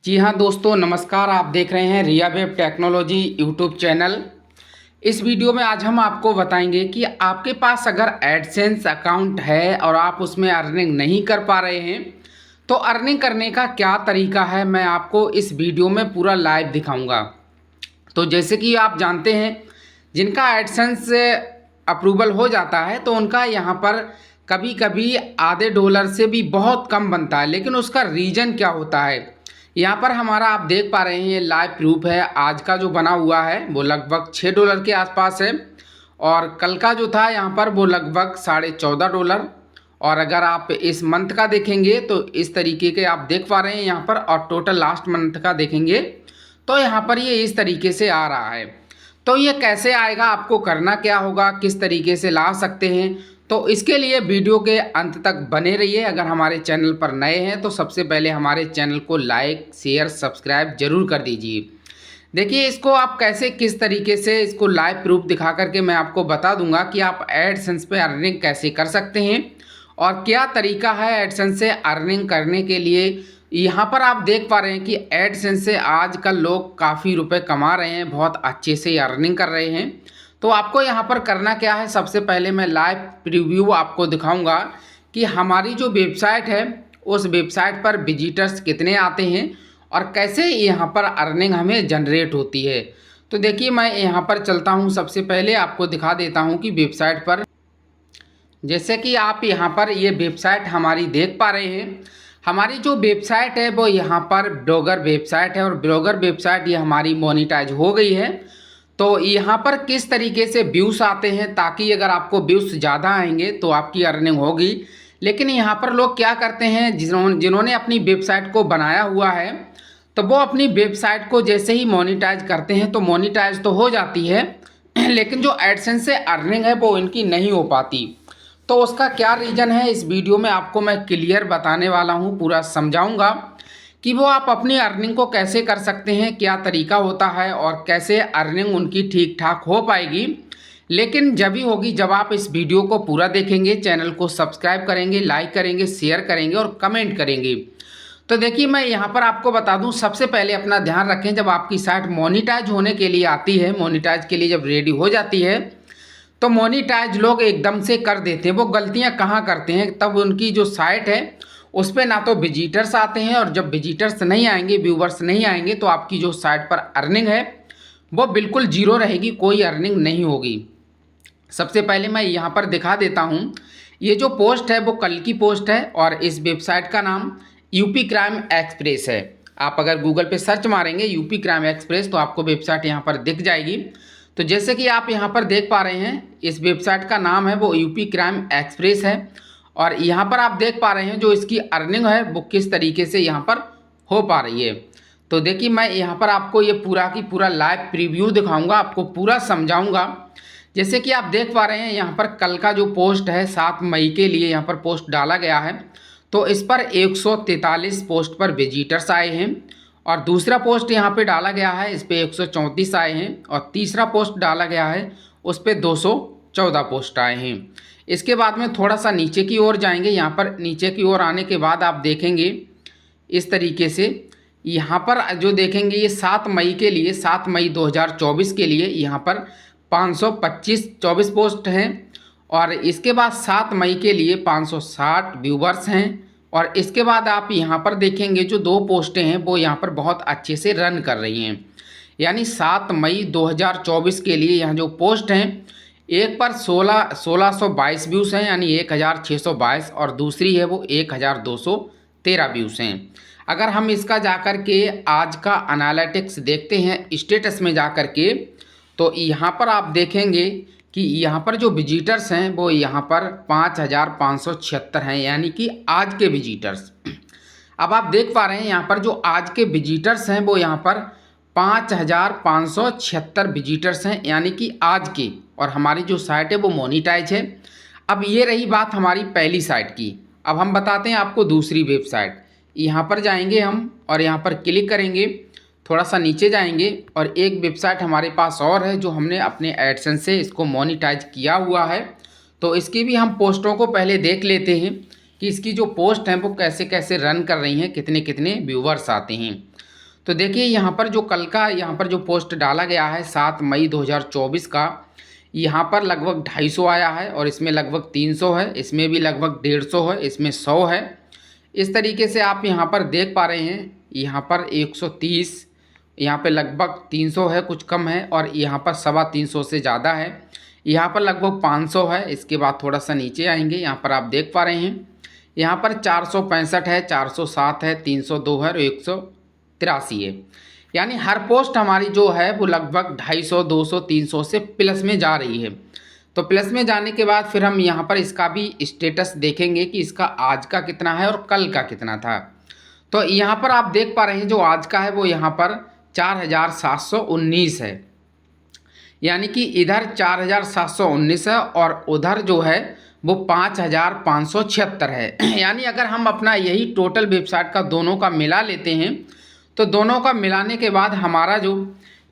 जी हाँ दोस्तों, नमस्कार। आप देख रहे हैं रिया वेब टेक्नोलॉजी यूट्यूब चैनल। इस वीडियो में आज हम आपको बताएंगे कि आपके पास अगर एडसेंस अकाउंट है और आप उसमें अर्निंग नहीं कर पा रहे हैं तो अर्निंग करने का क्या तरीका है, मैं आपको इस वीडियो में पूरा लाइव दिखाऊंगा। तो जैसे कि आप जानते हैं, जिनका एडसेंस अप्रूवल हो जाता है तो उनका यहाँ पर कभी कभी आधे डॉलर से भी बहुत कम बनता है। लेकिन उसका रीज़न क्या होता है, यहाँ पर हमारा आप देख पा रहे हैं, ये लाइव प्रूफ है। आज का जो बना हुआ है वो लगभग $6 के आसपास है और कल का जो था यहाँ पर वो लगभग $14.5। और अगर आप इस मंथ का देखेंगे तो इस तरीके के आप देख पा रहे हैं यहाँ पर, और टोटल लास्ट मंथ का देखेंगे तो यहाँ पर ये इस तरीके से आ रहा है। तो ये कैसे आएगा, आपको करना क्या होगा, किस तरीके से ला सकते हैं, तो इसके लिए वीडियो के अंत तक बने रहिए। अगर हमारे चैनल पर नए हैं तो सबसे पहले हमारे चैनल को लाइक शेयर सब्सक्राइब जरूर कर दीजिए। देखिए, इसको आप कैसे किस तरीके से इसको लाइव प्रूफ दिखा करके मैं आपको बता दूंगा कि आप एडसेंस पे अर्निंग कैसे कर सकते हैं और क्या तरीका है एडसेंस से अर्निंग करने के लिए। यहाँ पर आप देख पा रहे हैं कि एडसेंस से आजकल लोग काफ़ी रुपए कमा रहे हैं, बहुत अच्छे से अर्निंग कर रहे हैं। तो आपको यहाँ पर करना क्या है, सबसे पहले मैं लाइव प्रीव्यू आपको दिखाऊंगा कि हमारी जो वेबसाइट है उस वेबसाइट पर विजिटर्स कितने आते हैं और कैसे यहाँ पर अर्निंग हमें जनरेट होती है। तो देखिए, मैं यहाँ पर चलता हूँ, सबसे पहले आपको दिखा देता हूँ कि वेबसाइट पर, जैसे कि आप यहाँ पर ये वेबसाइट हमारी देख पा रहे हैं। हमारी जो वेबसाइट है वो यहाँ पर ब्लॉगर वेबसाइट है और ब्लॉगर वेबसाइट ये हमारी मोनेटाइज हो गई है। तो यहाँ पर किस तरीके से व्यूज़ आते हैं, ताकि अगर आपको व्यूज़ ज़्यादा आएंगे तो आपकी अर्निंग होगी। लेकिन यहाँ पर लोग क्या करते हैं, जिन्होंने अपनी वेबसाइट को बनाया हुआ है तो वो अपनी वेबसाइट को जैसे ही मोनेटाइज करते हैं तो मोनेटाइज तो हो जाती है लेकिन जो एडसेंस से अर्निंग है वो इनकी नहीं हो पाती। तो उसका क्या रीज़न है, इस वीडियो में आपको मैं क्लियर बताने वाला हूँ, पूरा समझाऊंगा कि वो आप अपनी अर्निंग को कैसे कर सकते हैं, क्या तरीका होता है और कैसे अर्निंग उनकी ठीक ठाक हो पाएगी। लेकिन जब ही होगी जब आप इस वीडियो को पूरा देखेंगे, चैनल को सब्सक्राइब करेंगे, लाइक करेंगे, शेयर करेंगे और कमेंट करेंगे। तो देखिए, मैं यहाँ पर आपको बता दूँ, सबसे पहले अपना ध्यान रखें, जब आपकी साइट मोनेटाइज होने के लिए आती है, मोनेटाइज के लिए जब रेडी हो जाती है तो मोनेटाइज लोग एकदम से कर देते हैं। वो गलतियाँ कहाँ करते हैं, तब उनकी जो साइट है उस पर ना तो विजिटर्स आते हैं, और जब विजिटर्स नहीं आएंगे, व्यूवर्स नहीं आएंगे, तो आपकी जो साइट पर अर्निंग है वो बिल्कुल जीरो रहेगी, कोई अर्निंग नहीं होगी। सबसे पहले मैं यहाँ पर दिखा देता हूँ, ये जो पोस्ट है वो कल की पोस्ट है और इस वेबसाइट का नाम यूपी क्राइम एक्सप्रेस है। आप अगर गूगल पे सर्च मारेंगे यूपी क्राइम एक्सप्रेस तो आपको वेबसाइट यहाँ पर दिख जाएगी। तो जैसे कि आप यहाँ पर देख पा रहे हैं, इस वेबसाइट का नाम है वो यूपी क्राइम एक्सप्रेस है और यहाँ पर आप देख पा रहे हैं जो इसकी अर्निंग है वो किस तरीके से यहाँ पर हो पा रही है। तो देखिए, मैं यहाँ पर आपको ये पूरा की पूरा लाइव प्रीव्यू दिखाऊंगा, आपको पूरा समझाऊंगा। जैसे कि आप देख पा रहे हैं, यहाँ पर कल का जो पोस्ट है 7 मई के लिए यहाँ पर पोस्ट डाला गया है। तो इस पर 143 पोस्ट पर विजिटर्स आए हैं और दूसरा पोस्ट यहाँ पे डाला गया है, इस पे 134 आए हैं और तीसरा पोस्ट डाला गया है उस पे 214 पोस्ट आए हैं। इसके बाद में थोड़ा सा नीचे की ओर जाएंगे, यहाँ पर नीचे की ओर आने के बाद आप देखेंगे इस तरीके से, यहाँ पर जो देखेंगे ये 7 मई के लिए, 7 मई 2024 के लिए यहाँ पर 525 पोस्ट हैं और इसके बाद 7 मई के लिए 560 व्यूवर्स हैं। और इसके बाद आप यहाँ पर देखेंगे जो 2 पोस्टें हैं वो यहाँ पर बहुत अच्छे से रन कर रही हैं। यानी 7 मई 2024 के लिए यहाँ जो पोस्ट हैं, एक पर 1622 व्यूज़ हैं यानी 1622 और दूसरी है वो 1213 व्यूज़ हैं। अगर हम इसका जाकर के आज का एनालिटिक्स देखते हैं स्टेटस में जाकर के, तो यहाँ पर आप देखेंगे कि यहाँ पर जो विजिटर्स हैं वो यहाँ पर 5576 हैं, यानी कि आज के विजिटर्स। अब आप देख पा रहे हैं यहाँ पर जो आज के विजिटर्स हैं वो यहाँ पर 5576 विजिटर्स हैं, यानी कि आज के, और हमारी जो साइट है वो मोनेटाइज है। अब ये रही बात हमारी पहली साइट की। अब हम बताते हैं आपको दूसरी वेबसाइट। यहाँ पर जाएंगे हम और यहाँ पर क्लिक करेंगे, थोड़ा सा नीचे जाएंगे और एक वेबसाइट हमारे पास और है जो हमने अपने एडसेंस से इसको मोनेटाइज किया हुआ है। तो इसकी भी हम पोस्टों को पहले देख लेते हैं कि इसकी जो पोस्ट हैं वो कैसे कैसे रन कर रही हैं, कितने कितने व्यूवर्स आते हैं। तो देखिए यहाँ पर जो कल का यहाँ पर जो पोस्ट डाला गया है 7 मई 2024 का, यहाँ पर लगभग 250 आया है और इसमें लगभग 300 है, इसमें भी लगभग 150 है, इसमें 100 है। इस तरीके से आप यहाँ पर देख पा रहे हैं, यहाँ पर 130, यहाँ पे लगभग 300 है, कुछ कम है, और यहाँ पर 325 से ज़्यादा है। यहाँ पर लगभग 500 है। इसके बाद थोड़ा सा नीचे आएंगे, यहाँ पर आप देख पा रहे हैं यहाँ पर 465 है, 407 है, 302 है और 183 है। यानी हर पोस्ट हमारी जो है वो लगभग 250, 200, 300 से प्लस में जा रही है। तो प्लस में जाने के बाद फिर हम यहाँ पर इसका भी स्टेटस देखेंगे कि इसका आज का कितना है और कल का कितना था। तो यहाँ पर आप देख पा रहे हैं जो आज का है वो यहाँ पर 4719 है, यानी कि इधर 4719 है और उधर जो है वो 5576 है। यानी अगर हम अपना यही टोटल वेबसाइट का दोनों का मिला लेते हैं तो दोनों का मिलाने के बाद हमारा जो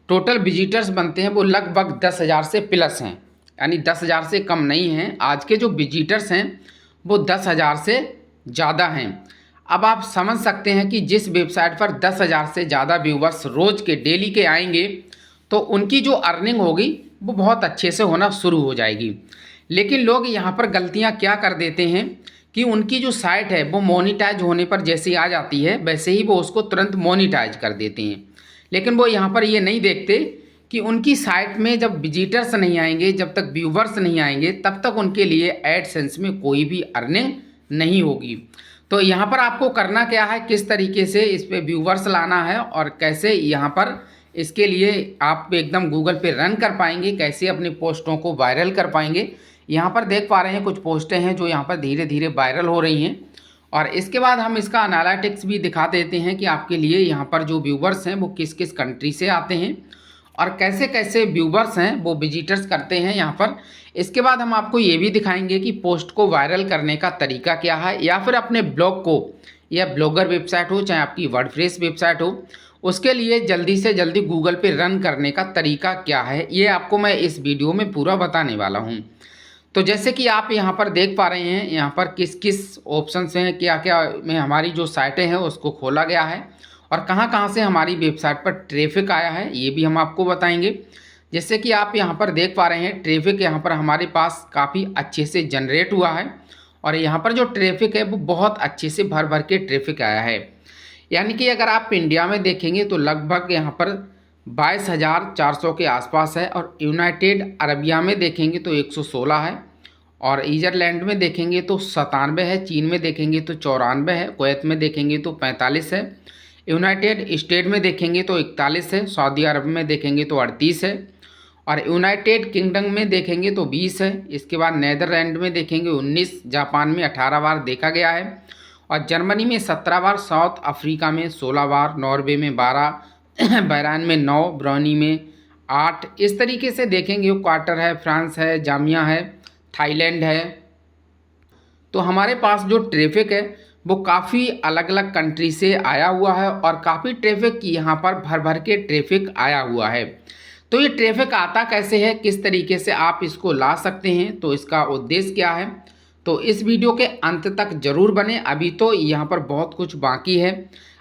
टोटल विजिटर्स बनते हैं वो लगभग 10,000 से प्लस हैं, यानी 10,000 से कम नहीं हैं। आज के जो विजिटर्स हैं वो 10,000 से ज़्यादा हैं। अब आप समझ सकते हैं कि जिस वेबसाइट पर 10,000 से ज़्यादा व्यूवर्स रोज़ के डेली के आएंगे तो उनकी जो अर्निंग होगी वो बहुत अच्छे से होना शुरू हो जाएगी। लेकिन लोग यहाँ पर गलतियाँ क्या कर देते हैं कि उनकी जो साइट है वो मोनीटाइज होने पर जैसे ही आ जाती है वैसे ही वो उसको तुरंत मोनीटाइज कर देते हैं। लेकिन वो यहाँ पर ये नहीं देखते कि उनकी साइट में जब विजिटर्स नहीं आएंगे, जब तक व्यूवर्स नहीं आएंगे, तब तक उनके लिए एडसेंस में कोई भी अर्निंग नहीं होगी। तो यहाँ पर आपको करना क्या है, किस तरीके से इस पर व्यूवर्स लाना है और कैसे यहाँ पर इसके लिए आप एकदम गूगल पे रन कर पाएंगे, कैसे अपनी पोस्टों को वायरल कर पाएंगे। यहाँ पर देख पा रहे हैं कुछ पोस्टें हैं जो यहाँ पर धीरे धीरे वायरल हो रही हैं। और इसके बाद हम इसका एनालिटिक्स भी दिखा देते हैं कि आपके लिए यहाँ पर जो व्यूवर्स हैं वो किस किस कंट्री से आते हैं और कैसे कैसे व्यूवर्स हैं वो विजिटर्स करते हैं यहाँ पर। इसके बाद हम आपको ये भी दिखाएंगे कि पोस्ट को वायरल करने का तरीका क्या है, या फिर अपने ब्लॉग को, या ब्लॉगर वेबसाइट हो चाहे आपकी वर्डप्रेस वेबसाइट हो, उसके लिए जल्दी से जल्दी गूगल पे रन करने का तरीका क्या है, ये आपको मैं इस वीडियो में पूरा बताने वाला हूँ। तो जैसे कि आप यहाँ पर देख पा रहे हैं यहाँ पर किस किस ऑप्शंस हैं, क्या क्या में हमारी जो साइटें हैं उसको खोला गया है और कहाँ कहाँ से हमारी वेबसाइट पर ट्रैफिक आया है ये भी हम आपको बताएंगे। जैसे कि आप यहाँ पर देख पा रहे हैं ट्रैफिक यहाँ पर हमारे पास काफ़ी अच्छे से जनरेट हुआ है और यहाँ पर जो ट्रैफिक है वो बहुत अच्छे से भर भर के ट्रैफिक आया है। यानी कि अगर आप इंडिया में देखेंगे तो लगभग यहाँ पर 22,400 के आसपास है, और यूनाइटेड अरबिया में देखेंगे तो 116 है, और ईजरलैंड में देखेंगे तो 97 है, चीन में देखेंगे तो 94 है, कुवैत में देखेंगे तो 45 है, यूनाइटेड स्टेट में देखेंगे तो 41 है, सऊदी अरब में देखेंगे तो 38 है, और यूनाइटेड किंगडम में देखेंगे तो 20 है। इसके बाद नीदरलैंड में देखेंगे 19, जापान में 18 बार देखा गया है, और जर्मनी में 17 बार, साउथ अफ्रीका में 16 बार, नॉर्वे में 12, बहरान में 9, ब्रूनेई में 8। इस तरीके से देखेंगे क्वार्टर है, फ्रांस है, जामिया है, थाईलैंड है। तो हमारे पास जो ट्रैफिक है वो काफ़ी अलग अलग कंट्री से आया हुआ है और काफ़ी ट्रैफिक यहाँ पर भर भर के ट्रैफिक आया हुआ है। तो ये ट्रैफिक आता कैसे है, किस तरीके से आप इसको ला सकते हैं, तो इसका उद्देश्य क्या है, तो इस वीडियो के अंत तक जरूर बने। अभी तो यहाँ पर बहुत कुछ बाकी है।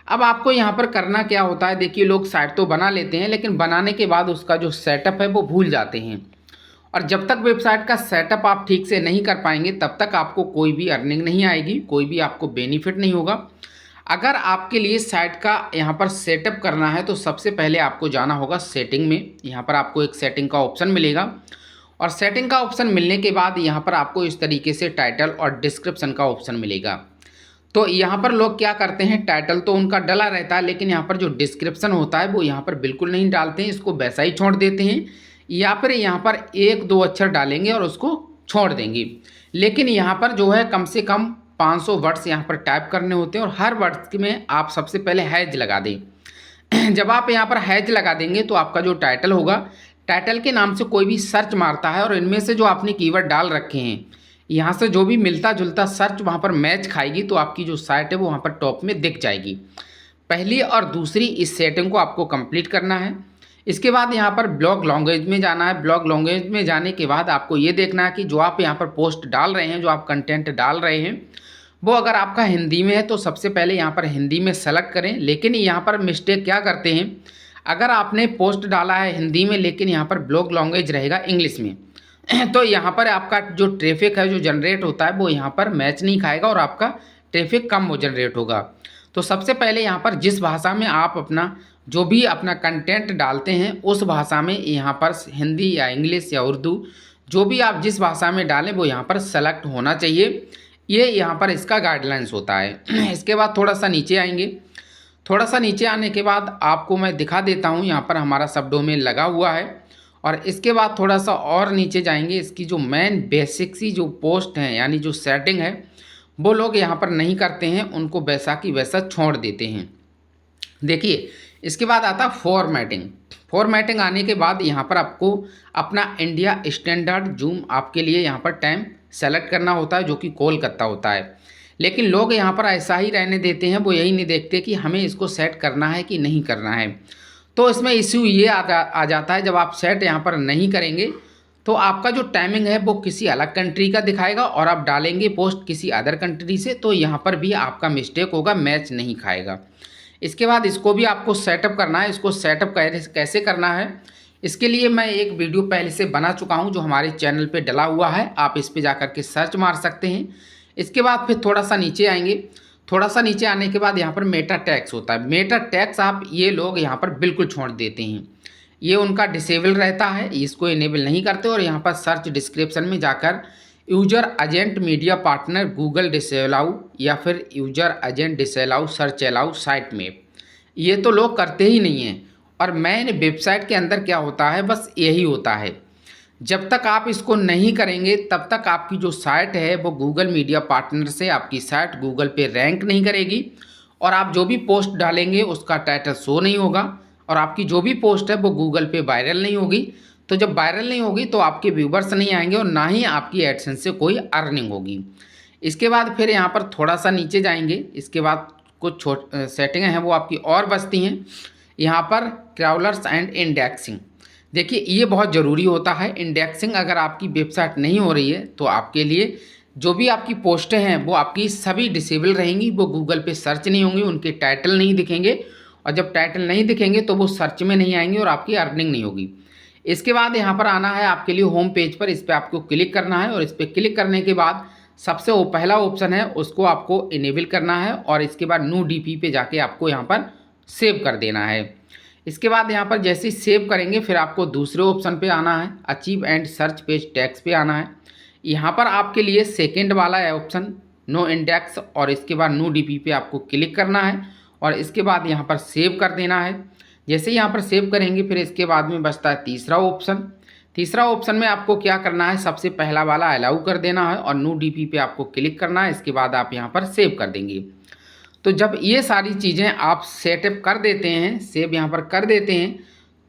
अब आपको यहाँ पर करना क्या होता है, देखिए लोग साइट तो बना लेते हैं लेकिन बनाने के बाद उसका जो सेटअप है वो भूल जाते हैं, और जब तक वेबसाइट का सेटअप आप ठीक से नहीं कर पाएंगे तब तक आपको कोई भी अर्निंग नहीं आएगी, कोई भी आपको बेनिफिट नहीं होगा। अगर आपके लिए साइट का यहाँ पर सेटअप करना है तो सबसे पहले आपको जाना होगा सेटिंग में। यहाँ पर आपको एक सेटिंग का ऑप्शन मिलेगा, और सेटिंग का ऑप्शन मिलने के बाद यहाँ पर आपको इस तरीके से टाइटल और डिस्क्रिप्शन का ऑप्शन मिलेगा। तो यहाँ पर लोग क्या करते हैं, टाइटल तो उनका डला रहता है लेकिन यहाँ पर जो डिस्क्रिप्शन होता है वो यहाँ पर बिल्कुल नहीं डालते हैं, इसको वैसा ही छोड़ देते हैं, या फिर यहाँ पर 1-2 अक्षर डालेंगे और उसको छोड़ देंगे। लेकिन यहाँ पर जो है कम से कम 500 वर्ड्स यहाँ पर टाइप करने होते हैं, और हर वर्ड्स में आप सबसे पहले हैज लगा दें। जब आप यहाँ पर हैज लगा देंगे तो आपका जो टाइटल होगा, टाइटल के नाम से कोई भी सर्च मारता है और इनमें से जो आपने कीवर्ड डाल रखे हैं यहाँ से जो भी मिलता जुलता सर्च वहाँ पर मैच खाएगी तो आपकी जो साइट है वो वहाँ पर टॉप में दिख जाएगी। पहली और दूसरी इस सेटिंग को आपको कंप्लीट करना है। इसके बाद यहाँ पर ब्लॉग लैंग्वेज में जाना है। ब्लॉग लैंग्वेज में जाने के बाद आपको ये देखना है कि जो आप यहाँ पर पोस्ट डाल रहे हैं, जो आप कंटेंट डाल रहे हैं, वो अगर आपका हिंदी में है तो सबसे पहले यहाँ पर हिंदी में सेलेक्ट करें। लेकिन यहाँ पर मिस्टेक क्या करते हैं, अगर आपने पोस्ट डाला है हिंदी में लेकिन यहाँ पर ब्लॉग लैंग्वेज रहेगा इंग्लिश में तो यहाँ पर आपका जो ट्रैफिक है जो जनरेट होता है वो यहाँ पर मैच नहीं खाएगा और आपका ट्रैफिक कम वो जनरेट होगा। तो सबसे पहले यहाँ पर जिस भाषा में आप अपना जो भी अपना कंटेंट डालते हैं उस भाषा में यहाँ पर हिंदी या इंग्लिश या उर्दू जो भी आप जिस भाषा में डालें वो यहाँ पर सेलेक्ट होना चाहिए। ये यहाँ पर इसका गाइडलाइंस होता है। इसके बाद थोड़ा सा नीचे आएंगे। थोड़ा सा नीचे आने के बाद आपको मैं दिखा देता हूँ, यहाँ पर हमारा सब डोमेन लगा हुआ है। और इसके बाद थोड़ा सा और नीचे जाएंगे। इसकी जो मेन बेसिक सी जो पोस्ट हैं यानी जो सेटिंग है वो लोग यहाँ पर नहीं करते हैं, उनको वैसा की वैसा छोड़ देते हैं। देखिए इसके बाद आता है फॉर्मेटिंग। फॉर्मेटिंग आने के बाद यहाँ पर आपको अपना इंडिया स्टैंडर्ड जूम आपके लिए यहाँ पर टाइम सेलेक्ट करना होता है जो कि कोलकाता होता है। लेकिन लोग यहाँ पर ऐसा ही रहने देते हैं, वो यही नहीं देखते कि हमें इसको सेट करना है कि नहीं करना है। तो इसमें इश्यू ये आ जाता है, जब आप सेट यहाँ पर नहीं करेंगे तो आपका जो टाइमिंग है वो किसी अलग कंट्री का दिखाएगा और आप डालेंगे पोस्ट किसी अदर कंट्री से तो यहाँ पर भी आपका मिस्टेक होगा, मैच नहीं खाएगा। इसके बाद इसको भी आपको सेटअप करना है। इसको सेटअप कैसे करना है इसके लिए मैं एक वीडियो पहले से बना चुका हूं जो हमारे चैनल पे डला हुआ है, आप इस पे जाकर के सर्च मार सकते हैं। इसके बाद फिर थोड़ा सा नीचे आएंगे। थोड़ा सा नीचे आने के बाद यहाँ पर मेटा टैग्स होता है। मेटा टैग्स आप ये लोग यहाँ पर बिल्कुल छोड़ देते हैं, ये उनका डिसेबल रहता है, इसको इनेबल नहीं करते। और यहाँ पर सर्च डिस्क्रिप्शन में जाकर user agent media partner Google disallow या फिर user agent disallow search allow site में, ये तो लोग करते ही नहीं हैं। और मेन वेबसाइट के अंदर क्या होता है बस यही होता है, जब तक आप इसको नहीं करेंगे तब तक आपकी जो साइट है वो गूगल मीडिया पार्टनर से आपकी साइट गूगल पे रैंक नहीं करेगी और आप जो भी पोस्ट डालेंगे उसका टाइटल शो नहीं होगा और आपकी जो भी पोस्ट है वो गूगल पे वायरल नहीं होगी। तो जब वायरल नहीं होगी तो आपके व्यूवर्स नहीं आएंगे और ना ही आपकी एडसेंस से कोई अर्निंग होगी। इसके बाद फिर यहाँ पर थोड़ा सा नीचे जाएंगे। इसके बाद कुछ सेटिंगें हैं वो आपकी और बचती हैं। यहाँ पर क्राउलर्स एंड इंडेक्सिंग, देखिए ये बहुत ज़रूरी होता है। इंडेक्सिंग अगर आपकी वेबसाइट नहीं हो रही है तो आपके लिए जो भी आपकी पोस्टें हैं वो आपकी सभी डिसेबल रहेंगी, वो गूगल पे सर्च नहीं होंगी, उनके टाइटल नहीं दिखेंगे और जब टाइटल नहीं दिखेंगे तो वो सर्च में नहीं आएंगे और आपकी अर्निंग नहीं होगी। इसके बाद यहाँ पर आना है आपके लिए होम पेज पर, इस पर आपको क्लिक करना है और इस पर क्लिक करने के बाद सबसे पहला ऑप्शन है उसको आपको इनेबल करना है और इसके बाद न्यू डीपी पे जाके आपको यहाँ पर सेव कर देना है। इसके बाद यहाँ पर जैसे ही सेव करेंगे फिर आपको दूसरे ऑप्शन पे आना है, achieve and search page tags पे आना है। यहाँ पर आपके लिए सेकंड वाला है ऑप्शन नो इंडेक्स और इसके बाद न्यू डीपी पे आपको क्लिक करना है और इसके बाद यहाँ पर सेव कर देना है। जैसे यहाँ पर सेव करेंगे फिर इसके बाद में बचता है तीसरा ऑप्शन। तीसरा ऑप्शन में आपको क्या करना है, सबसे पहला वाला अलाउ कर देना है और न्यू डीपी पे आपको क्लिक करना है। इसके बाद आप यहाँ पर सेव कर देंगे। तो जब ये सारी चीज़ें आप सेटअप कर देते हैं, सेव यहाँ पर कर देते हैं,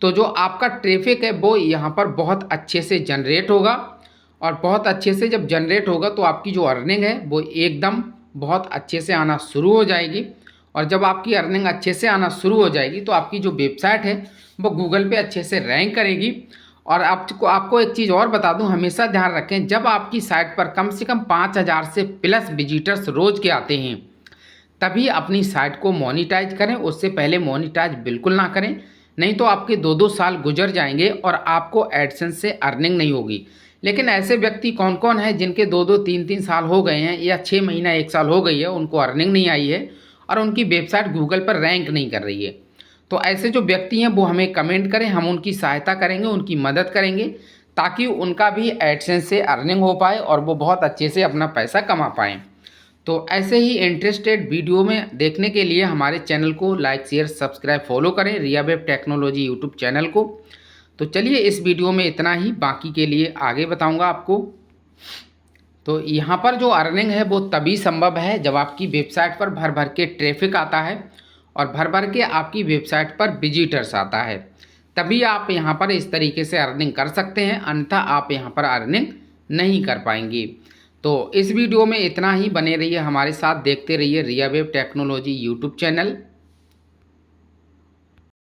तो जो आपका ट्रैफिक है वो यहाँ पर बहुत अच्छे से जनरेट होगा और बहुत अच्छे से जब जनरेट होगा तो आपकी जो अर्निंग है वो एकदम बहुत अच्छे से आना शुरू हो जाएगी। और जब आपकी अर्निंग अच्छे से आना शुरू हो जाएगी तो आपकी जो वेबसाइट है वो गूगल पे अच्छे से रैंक करेगी। और आपको एक चीज़ और बता दूं, हमेशा ध्यान रखें जब आपकी साइट पर कम से कम 5000 से प्लस विजिटर्स रोज़ के आते हैं तभी अपनी साइट को मोनिटाइज करें, उससे पहले मोनिटाइज बिल्कुल ना करें, नहीं तो आपके 2-2 साल गुजर जाएंगे और आपको एडसेंस से अर्निंग नहीं होगी। लेकिन ऐसे व्यक्ति कौन कौन हैं जिनके 2-2 3-3 साल हो गए हैं या 6 महीना 1 साल हो गई है उनको अर्निंग नहीं आई है और उनकी वेबसाइट गूगल पर रैंक नहीं कर रही है। तो ऐसे जो व्यक्ति हैं वो हमें कमेंट करें, हम उनकी सहायता करेंगे, उनकी मदद करेंगे ताकि उनका भी एडसेंस से अर्निंग हो पाए और वो बहुत अच्छे से अपना पैसा कमा पाएँ। तो ऐसे ही इंटरेस्टेड वीडियो में देखने के लिए हमारे चैनल को लाइक शेयर सब्सक्राइब फॉलो करें, रिया वेब टेक्नोलॉजी यूट्यूब चैनल को। तो चलिए इस वीडियो में इतना ही, बाकी के लिए आगे बताऊंगा आपको। तो यहाँ पर जो अर्निंग है वो तभी संभव है जब आपकी वेबसाइट पर भर भर के ट्रैफिक आता है और भर भर के आपकी वेबसाइट पर विजिटर्स आता है, तभी आप यहाँ पर इस तरीके से अर्निंग कर सकते हैं, अन्यथा आप यहाँ पर अर्निंग नहीं कर पाएंगे। तो इस वीडियो में इतना ही, बने रहिए हमारे साथ, देखते रहिए रिया वेब टेक्नोलॉजी यूट्यूब चैनल।